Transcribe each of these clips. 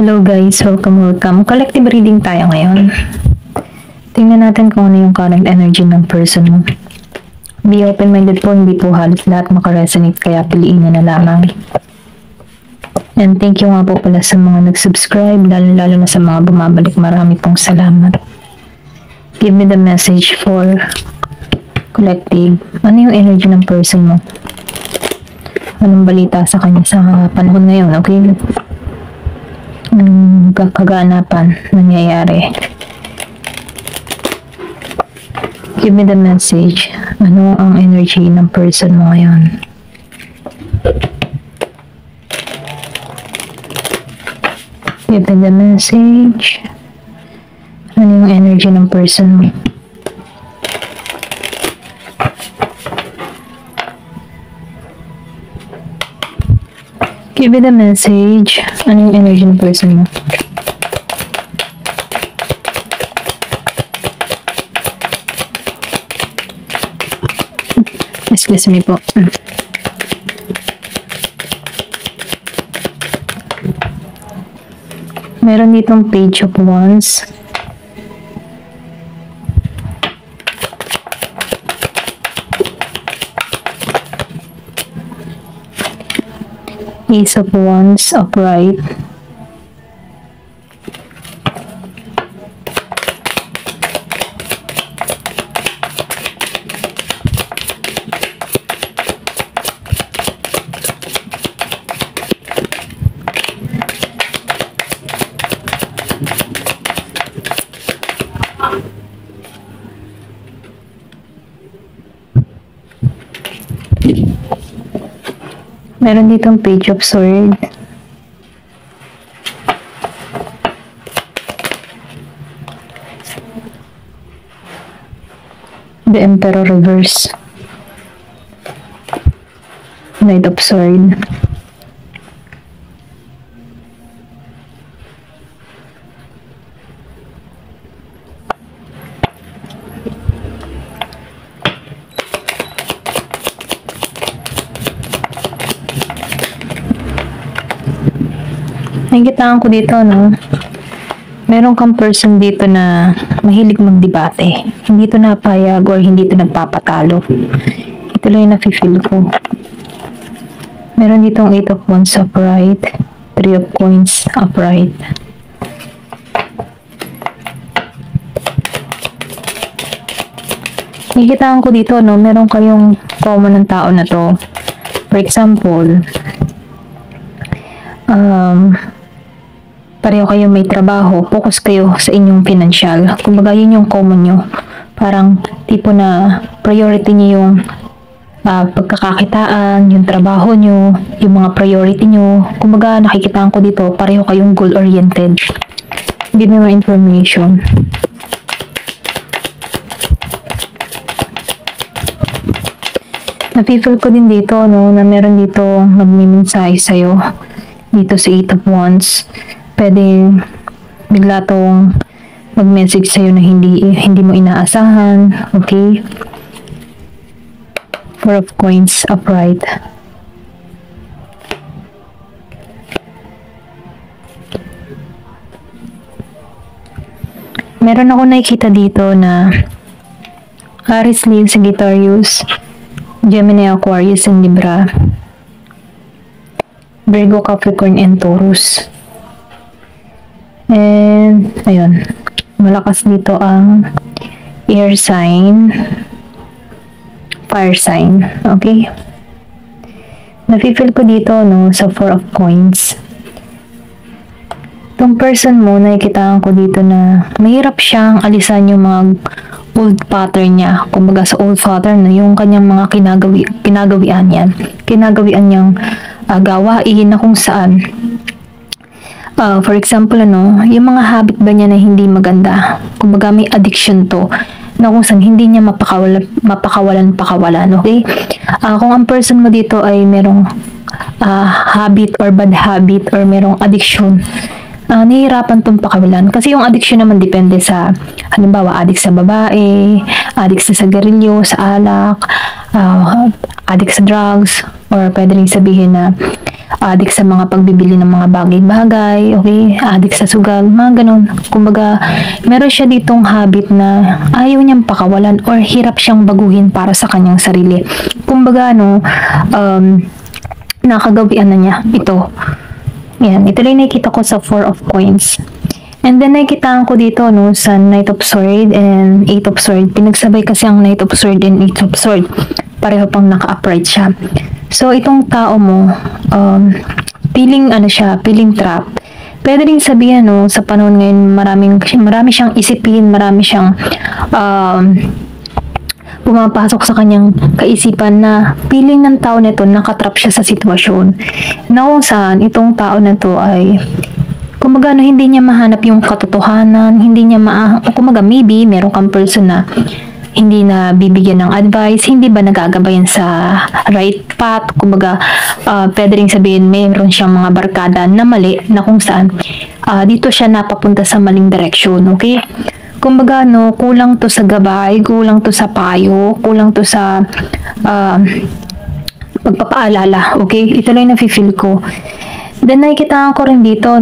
Hello guys, welcome. Collective reading tayo ngayon. Tingnan natin kung ano yung current energy ng person mo. Be open-minded po, hindi po halos lahat makaresonate, kaya piliin na lamang. And thank you nga po pala sa mga nag-subscribe, lalo na sa mga bumabalik. Marami pong salamat. Give me the message for collective. Ano yung energy ng person mo? Anong balita sa kanya sa panahon ngayon, okay? Anong kaganapan nangyayari? Give me the message. Ano ang energy ng person mo ngayon? Give me the message. Ano yung energy ng person mo? Give me the message. Ano yung energy ng person mo? Excuse me po. Meron ditong Page of Wands. Ace of Wands upright. Meron ditong Page of Sword. The Emperor reverse. Knight of Sword. Nakikitaan ko dito, no? Meron kang person dito na mahilig magdebate. Hindi ito napayag or hindi ito nagpapatalo. Ito lang yung nafe-feel ko. Meron ditong 8 of Wands upright, 3 of Coins upright. Nakikitaan ko dito, no? Meron kayong common ng tao na to. For example, pareho kayo may trabaho, focus kayo sa inyong financial. Kumbaga, yun yung common nyo. Parang tipo na priority nyo yung pagkakakitaan, yung trabaho nyo, yung mga priority nyo. Kumbaga, nakikitaan ko dito, pareho kayong goal-oriented. Give me more information. Nafe-feel ko din dito, no, na meron dito magmimensahe sa'yo. Dito sa 8 of Wands. Pwede bigla tong mag-message sa'yo na hindi mo inaasahan. Okay? 4 of Coins upright. Meron ako nakikita dito na Aries, Leo, Sagittarius, Gemini, Aquarius, and Libra, Virgo, Capricorn, and Taurus. And, ayun, malakas dito ang air sign, fire sign, okay? Nafe-feel ko dito, no, sa 4 of Coins. Itong person mo, nakikitaan ko dito na mahirap siyang alisan yung mga old pattern niya. Kumbaga sa old pattern na yung kanyang mga kinagawian niyang gawain na kung saan. For example, yung mga habit ba niya na hindi maganda. Kumbaga may addiction to na kung saan hindi niya mapakawalan, okay? Kung ang person mo dito ay merong habit or bad habit or merong addiction, nahihirapan tong pakawalan. Kasi yung addiction naman depende sa, halimbawa, addict sa babae, addict sa sigarilyo, sa alak, addict sa drugs, or pwede rin sabihin na Addict sa mga pagbibili ng mga bagay-bagay, okay? Addict sa sugal, mga ganun. Kumbaga, meron siya ditong habit na ayaw niyang pakawalan or hirap siyang baguhin para sa kanyang sarili. Kumbaga, nakagawian na niya ito. Yan, ito lang nakikita ko sa 4 of Coins. And then nakikita ko dito sa Knight of Sword and 8 of Sword. Pinagsabay kasi ang Knight of Sword and 8 of Sword. Pareho pang naka-upright siya. So itong tao mo, feeling trap. Pwede rin sabihin sa panahon ngayon marami siyang isipin, marami siyang pumapasok sa kanyang kaisipan na feeling ng tao nito nakatrap siya sa sitwasyon. Na kung saan itong tao na to ay kumbaga hindi niya mahanap yung katotohanan, hindi niya kumbaga maybe meron kang person na hindi na bibigyan ng advice, hindi ba nagagabayan sa right path, kumbaga pwede rin sabihin meron siyang mga barkada na mali na kung saan dito siya napapunta sa maling direksyon, okay? Kumbaga kulang to sa gabay, kulang to sa payo, kulang to sa pagpapaalala, okay? Ito lang yung nafe-feel ko. Then nakikita ko rin dito,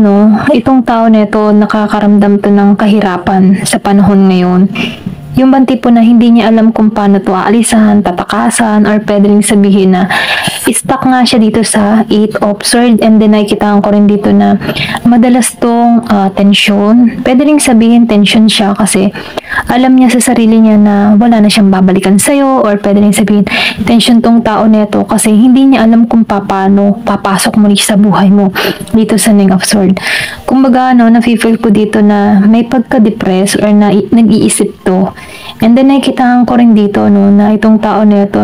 itong tao na ito nakakaramdam to ng kahirapan sa panahon ngayon. Yung bang tipo na hindi niya alam kung paano to aalisan, tatakasan, or pwede rin sabihin na stuck nga siya dito sa 8 of Swords. And then nakikita ko rin dito na madalas tong tension. Pwede rin sabihin tension siya kasi alam niya sa sarili niya na wala na siyang babalikan sa'yo, or pwede rin sabihin tension tong tao neto kasi hindi niya alam kung paano papasok mo sa buhay mo dito sa Nine of Swords. Kumbaga nafe-feel ko dito na may pagka-depress or na nag-iisip to. And then nakikita ko rin dito na itong tao neto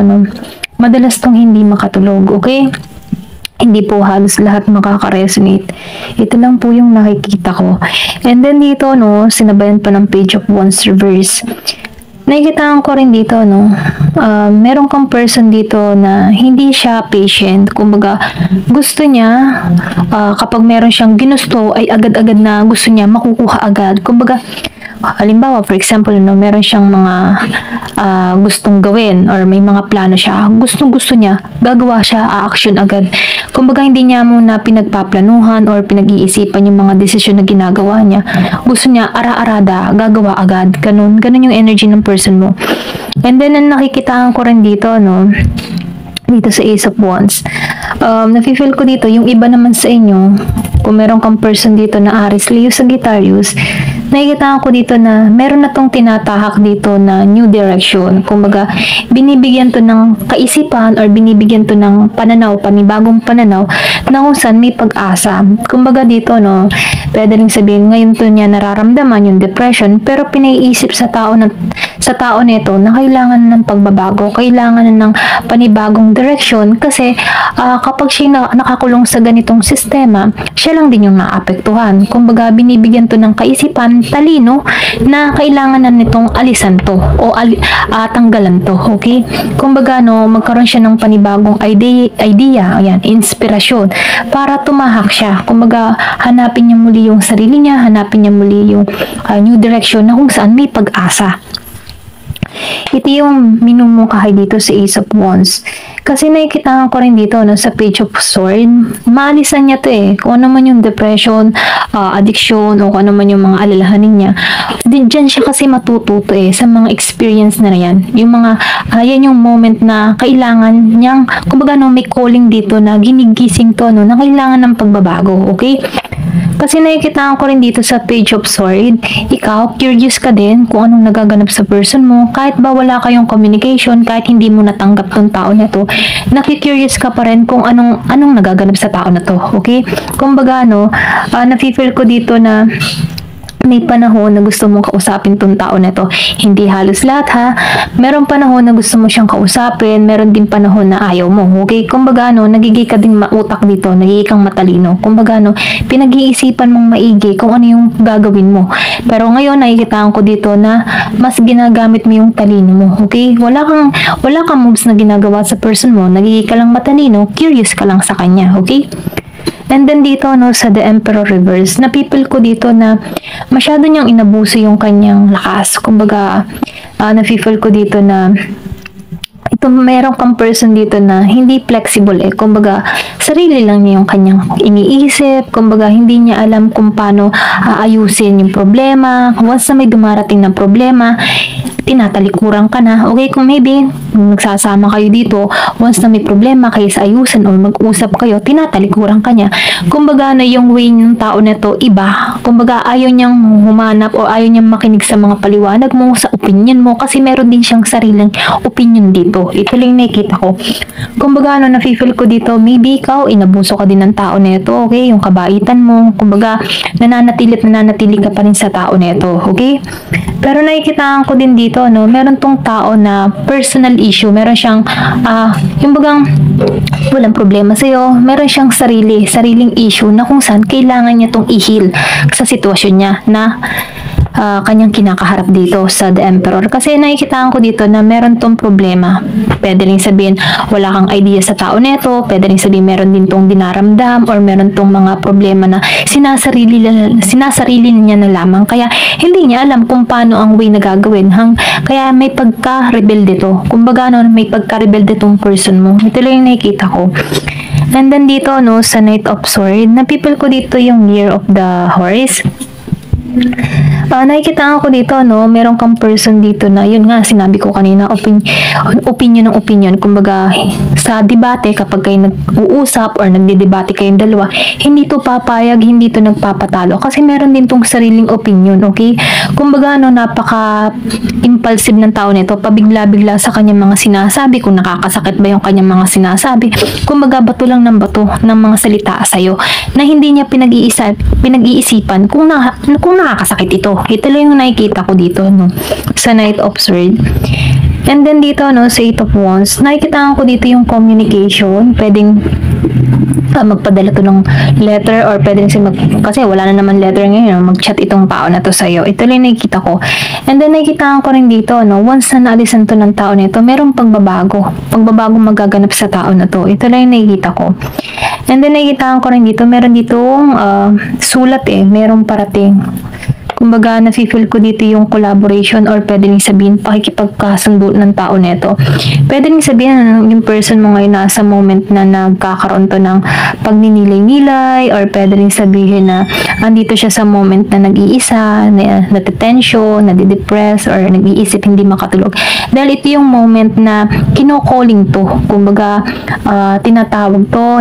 madalas tong hindi makatulog, okay? Hindi po halos lahat makaka-resonate. Ito lang po yung nakikita ko. And then dito sinabayan pa ng Page of Wands reverse. Nakikita ko rin dito meron kang person dito na hindi siya patient. Kumbaga gusto niya kapag meron siyang ginusto ay agad-agad na gusto niya makukuha agad. Kumbaga halimbawa, for example, meron siyang mga gustong gawin or may mga plano siya. Gustong-gusto niya, gagawa siya, a-action agad. Kumbaga, hindi niya muna pinagpaplanuhan or pinag-iisipan yung mga desisyon na ginagawa niya. Gusto niya, ara-arada, gagawa agad. Ganun yung energy ng person mo. And then, nakikita ko rin dito, dito sa Ace of Wands. Nafe-feel ko dito, yung iba naman sa inyo, kung meron kang person dito na Aries, Leo, Sagittarius, nakikita ko dito na meron na tong tinatahak dito na new direction. Kumbaga, binibigyan to ng kaisipan or binibigyan to ng pananaw, panibagong pananaw na kung saan may pag-asa. Kumbaga dito, pwede rin sabihin ngayon to niya nararamdaman yung depression, pero pinaiisip sa tao nito na kailangan ng pagbabago, kailangan ng panibagong direction kasi kapag siya nakakulong sa ganitong sistema, siya lang din yung naapektuhan. Kumbaga, binibigyan to ng kaisipan, talino, na kailangan na nitong alisan to o tanggalan to, okay? Kumbaga, magkaroon siya ng panibagong idea, ayan, inspirasyon, para tumahak siya. Kumbaga, hanapin niya muli yung sarili niya, hanapin niya muli yung new direction na kung saan may pag-asa. Ito yung minumukahay dito sa Ace of Wands. Kasi nakikita ko rin dito sa Page of Swords, maalisan niya to kung ano man yung depression, addiction, o kung ano man yung mga alalahanin niya. Diyan siya kasi matututo sa mga experience na yan. Yung mga, yan yung moment na kailangan niyang, kumbaga may calling dito na ginigising to, na kailangan ng pagbabago, okay? Kasi nakikita ko rin dito sa Page of Swords, ikaw, curious ka din kung anong nagaganap sa person mo. Kahit ba wala kayong communication, kahit hindi mo natanggap tong tao na to, nakikurious ka pa rin kung anong nagaganap sa tao na to. Okay? Kumbaga, nafe-feel ko dito na may panahon na gusto mong kausapin tong tao na to. Hindi halos lahat ha. Meron panahon na gusto mo siyang kausapin, meron din panahon na ayaw mo. Okay? Kumbaga, nagiging ka din mautak dito, nagiging kang matalino. Kumbaga, pinag-iisipan mong maigi kung ano yung gagawin mo. Pero ngayon, nakikita ko dito na mas ginagamit mo yung talino mo. Okay? Wala kang moves na ginagawa sa person mo. Nagiging ka lang matalino, curious ka lang sa kanya. Okay? And then dito sa The Emperor Reverse, napipil ko dito na masyado niyang inabuso yung kanyang lakas. Kumbaga, napipil ko dito na ito meron kang person dito na hindi flexible kumbaga sarili lang niya yung kanyang iniisip, kumbaga hindi niya alam kung paano aayusin yung problema. Once na may dumarating na problema, tinatalikuran ka na. Okay, kung maybe nagsasama kayo dito, once na may problema kayo sa ayusin or mag-usap kayo, tinatalikuran ka niya. Kumbaga na yung way ng tao na to iba. Kumbaga ayaw niyang humanap o ayaw niyang makinig sa mga paliwanag mo, sa opinion mo, kasi meron din siyang sariling opinion dito. Ito lang nakikita ko. Kumbaga nafe-feel ko dito, maybe ikaw inabuso ka din ng tao na ito, okay? Yung kabaitan mo, kumbaga nananatili ka pa rin sa tao na ito, okay? Pero nakikita ko din dito, meron tong tao na personal issue, meron siyang yung bagang walang problema sa'yo, meron siyang sariling issue na kung saan kailangan niya tong i-heal sa sitwasyon niya na kanyang kinakaharap dito sa The Emperor. Kasi nakikita ko dito na meron tong problema. Pwede rin sabihin wala kang idea sa tao neto, pwede rin sabihin meron din tong dinaramdam or meron tong mga problema na sinasarili niya na lamang, kaya hindi niya alam kung paano ang way na gagawin. Kaya may pagka-rebelde to. Kumbaga may pagka-rebelde tong person mo. Ito lang yung nakikita ko. And then dito sa Knight of Swords, napipil ko dito yung Year of the Horse. Nakikita ko dito, meron kang person dito na, yun nga, sinabi ko kanina, opinion. Kumbaga, sa debate, kapag kayo nag-uusap or nagdidebate kayong dalawa, hindi to papayag, hindi to nagpapatalo. Kasi meron din tong sariling opinion, okay? Kumbaga, napaka-impulsive ng tao nito, pabigla-bigla sa kanyang mga sinasabi, kung nakakasakit ba yung kanyang mga sinasabi. Kumbaga, bato lang ng bato ng mga salita sa'yo, na hindi niya pinag-iisipan kung nakakasakit ito. Ito lang yung nakikita ko dito, sa Knight of Swords. And then dito, sa Eight of Wands, nakikita ko dito yung communication. Pwedeng magpadala to ng letter or pwedeng kasi wala na naman letter ngayon, mag-chat itong tao na to sa'yo. Ito lang nakikita ko. And then nakikita ko rin dito, once na naalisan to ng tao na ito, merong pagbabago magaganap sa tao na to. Ito lang yung nakikita ko. And then nakikita ko rin dito, meron ditong sulat merong parating. Kumbaga, nafe-feel ko dito yung collaboration or pwede rin sabihin pakikipagkasundo ng tao neto. Pwede rin sabihin yung person mo ngayon nasa moment na nagkakaroon to ng pagninilay-nilay, or pwede rin sabihin na andito siya sa moment na nag-iisa, natitension, nadidepress, or nag-iisip hindi makatulog. Dahil ito yung moment na kino-calling to. Kumbaga, tinatawag to,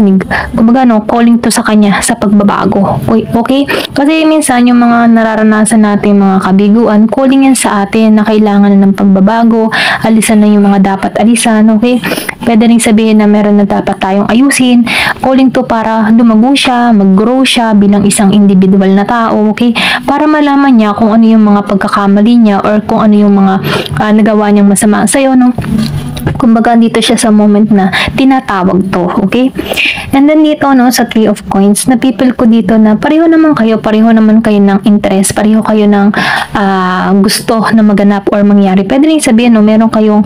kumbaga calling to sa kanya sa pagbabago. Okay? Kasi minsan yung mga nararanasan natin mga kabiguan, calling yan sa atin na kailangan na ng pagbabago, alisan na yung mga dapat alisan, okay? Pwede rin sabihin na meron na dapat tayong ayusin, calling to para lumago siya, mag-grow siya bilang isang individual na tao, okay? Para malaman niya kung ano yung mga pagkakamali niya or kung ano yung mga nagawa niyang masama sa'yo, Kumbaga, dito siya sa moment na tinatawag to, okay? And then dito, sa Three of Coins, napipil ko dito na pareho naman kayo ng interest, pareho kayo ng gusto na maganap or mangyari. Pwede rin sabihin, meron kayong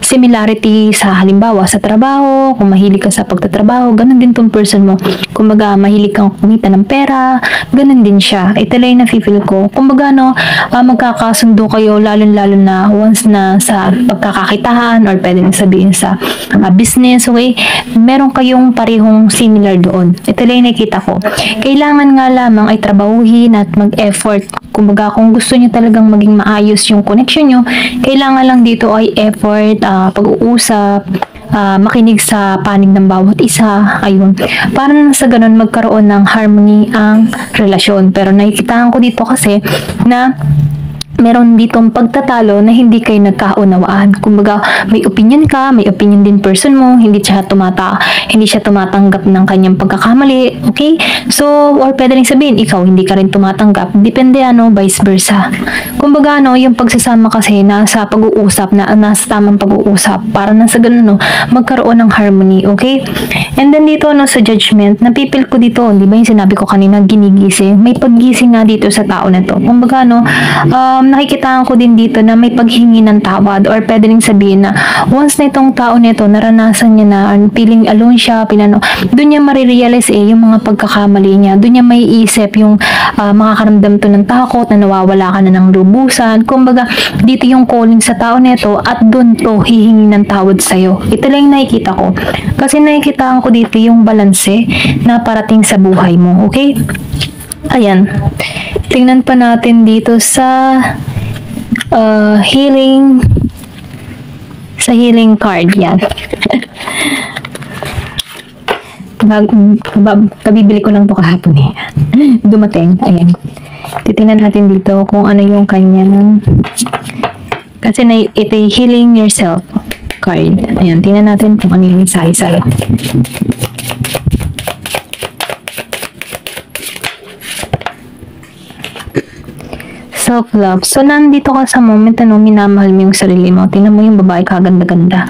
similarity sa halimbawa sa trabaho, kung mahilig ka sa pagtatrabaho, ganun din tong person mo. Kumbaga, mahilig kang kumita ng pera, ganun din siya. Ito lang yung napipil ko. Kumbaga, magkakasundo kayo, lalo-lalo na once na sa pagkakakitaan or pwede rin sabihin sa business, okay? Meron kayong parehong similar doon. Ito lang yung nakita ko. Kailangan nga lamang ay trabahuhin at mag-effort. Kumbaga, kung gusto niyo talagang maging maayos yung connection nyo, kailangan lang dito ay effort, pag-uusap, makinig sa panig ng bawat isa, ayun. Para na sa ganun magkaroon ng harmony ang relasyon. Pero nakikita ko dito kasi na meron ditong pagtatalo na hindi kayo nagkaunawaan. Kumbaga, may opinion ka, may opinion din person mo, hindi siya tumatanggap ng kanyang pagkakamali, okay? So, or pwede rin sabihin, ikaw hindi ka rin tumatanggap. Depende vice versa. Kumbaga, yung pagsasama kasi nasa pag-uusap, nasa tamang pag-uusap, para na sa ganun, magkaroon ng harmony, okay? And then dito, sa judgment, napipil ko dito, di ba yung sinabi ko kanina, ginigising. May paggising nga dito sa tao na to. Kumbaga, Nakikita ko din dito na may paghingi ng tawad, or pwede rin sabihin na once na itong tao nito naranasan niya na feeling alone siya, doon niya marirealize yung mga pagkakamali niya. Doon niya may isip yung makakaramdam to ng takot na nawawala ka na ng lubusan. Kumbaga, dito yung calling sa tao nito at doon to hihingi ng tawad sa'yo. Ito lang yung nakikita ko. Kasi nakikita ko dito yung balanse na parating sa buhay mo. Okay? Ayan. Tingnan pa natin dito sa healing card. Yan. Kabibili ko lang to kahapon eh. Dumating. Ayan. Titingnan natin dito kung ano yung kanya ng, kasi ito healing yourself card. Ayan. Tingnan natin kung ano yung mensahe sa'yo. Self-love. So, nandito ka sa moment na minamahal mo yung sarili mo. Tingnan mo yung babae kaganda-ganda.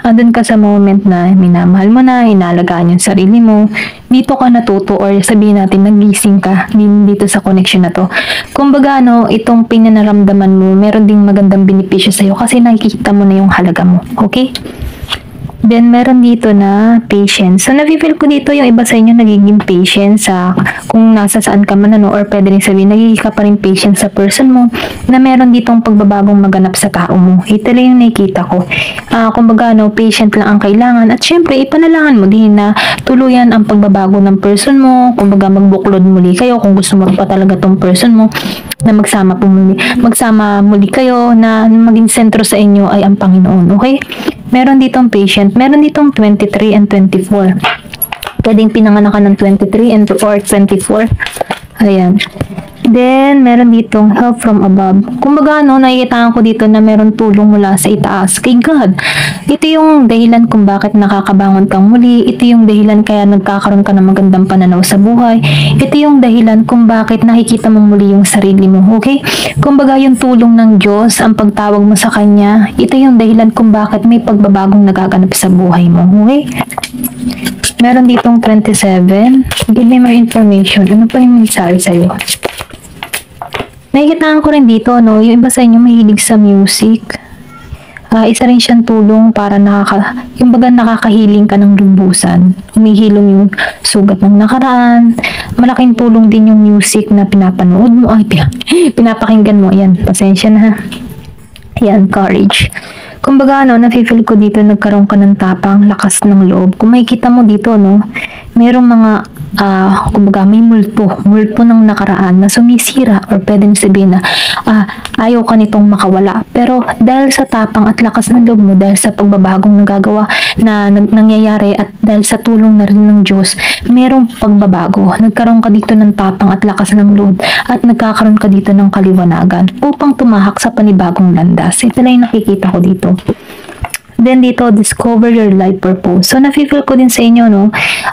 Andun ka sa moment na minamahal mo na, inalagaan yung sarili mo. Dito ka natuto, or sabihin natin, nagising ka dito sa connection na to. Kumbaga, itong pinanaramdaman mo, meron ding magandang benepisyo sa'yo kasi nakikita mo na yung halaga mo. Okay? Then, meron dito na patience. So, nafe-feel ko dito yung iba sa inyo nagiging patient sa kung nasa saan ka man, or pwede rin sabihin, nagiging ka pa rin patient sa person mo na meron ditong pagbabagong maganap sa tao mo. Ito lang yung nakikita ko. Kumbaga, patient lang ang kailangan. At syempre, ipanalangan mo din na tuluyan ang pagbabago ng person mo. Kumbaga, magbuklod muli kayo kung gusto mo pa talaga tong person mo na magsama muli kayo, na maging sentro sa inyo ay ang Panginoon. Okay? Meron ditong patient, meron ditong 23 and 24. Pwedeng pinanganak ka ng 23 or 24. Ayan. Then, meron ditong help from above. Kumbaga, nakikita ko dito na meron tulong mula sa itaas kay God. Ito yung dahilan kung bakit nakakabangon kang muli. Ito yung dahilan kaya nagkakaroon ka ng magandang pananaw sa buhay. Ito yung dahilan kung bakit nakikita mo muli yung sarili mo. Okay? Kumbaga, yung tulong ng Diyos, ang pagtawag mo sa Kanya, ito yung dahilan kung bakit may pagbabagong nagaganap sa buhay mo. Okay? Meron ditong 27. Give me more information. Ano pa yung mensahe sa'yo? Nakikita ko rin dito, yung iba sa inyo mahilig sa music. Isa rin siyang tulong para yung baga nakakahiling ka ng lubusan. Humihilom yung sugat ng nakaraan. Malaking tulong din yung music na pinapanood mo. Pinapakinggan mo. Ayan, pasensya na. Ayan, courage. Kumbaga, nafe-feel ko dito nagkaroon ka ng tapang, lakas ng loob. Kung makikita mo dito, merong mga, kumbaga, may multo ng nakaraan na sumisira, or pwedeng sabihin na, ayaw ka nitong makawala. Pero, dahil sa tapang at lakas ng loob mo, dahil sa pagbabagong nagagawa na nangyayari, at dahil sa tulong na rin ng Diyos, merong pagbabago. Nagkaroon ka dito ng tapang at lakas ng loob, at nagkakaroon ka dito ng kaliwanagan upang tumahak sa panibagong landas. Ito lang yung nakikita ko dito. Then dito, discover your life purpose. So, nafe-feel ko din sa inyo,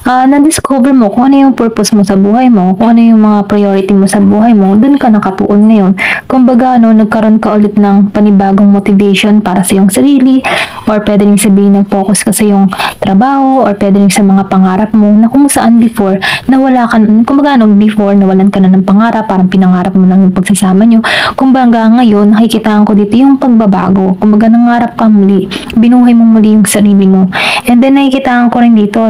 na-discover mo kung ano yung purpose mo sa buhay mo, kung ano yung mga priority mo sa buhay mo, dun ka nakatuon ngayon. Kumbaga, nagkaroon ka ulit ng panibagong motivation para sa iyong sarili, or pwede rin sabihin nag-focus ka sa iyong trabaho, or pwede rin sa mga pangarap mo, na kung saan before, nawala ka, kumbaga, before, nawalan ka na ng pangarap, parang pinangarap mo lang yung pagsasama nyo. Kumbaga, ngayon, nakikita ko dito yung pagbabago. Kumbaga, nangarap ka muli, binuhay mo muli yung sarili mo. And then, nakikita ko rin dito,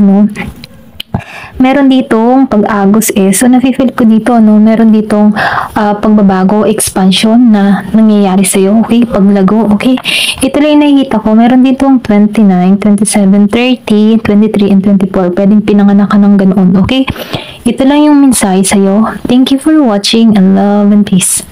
meron ditong pag-agos so nafe-feel ko dito, meron ditong pagbabago, expansion na nangyayari sa'yo, okay? Paglago, okay? Ito lang yung nakikita ko, meron ditong 29, 27, 30, 23, and 24. Pwedeng pinanganak ka ng ganoon, okay? Ito lang yung mensahe sa'yo. Thank you for watching, and love and peace.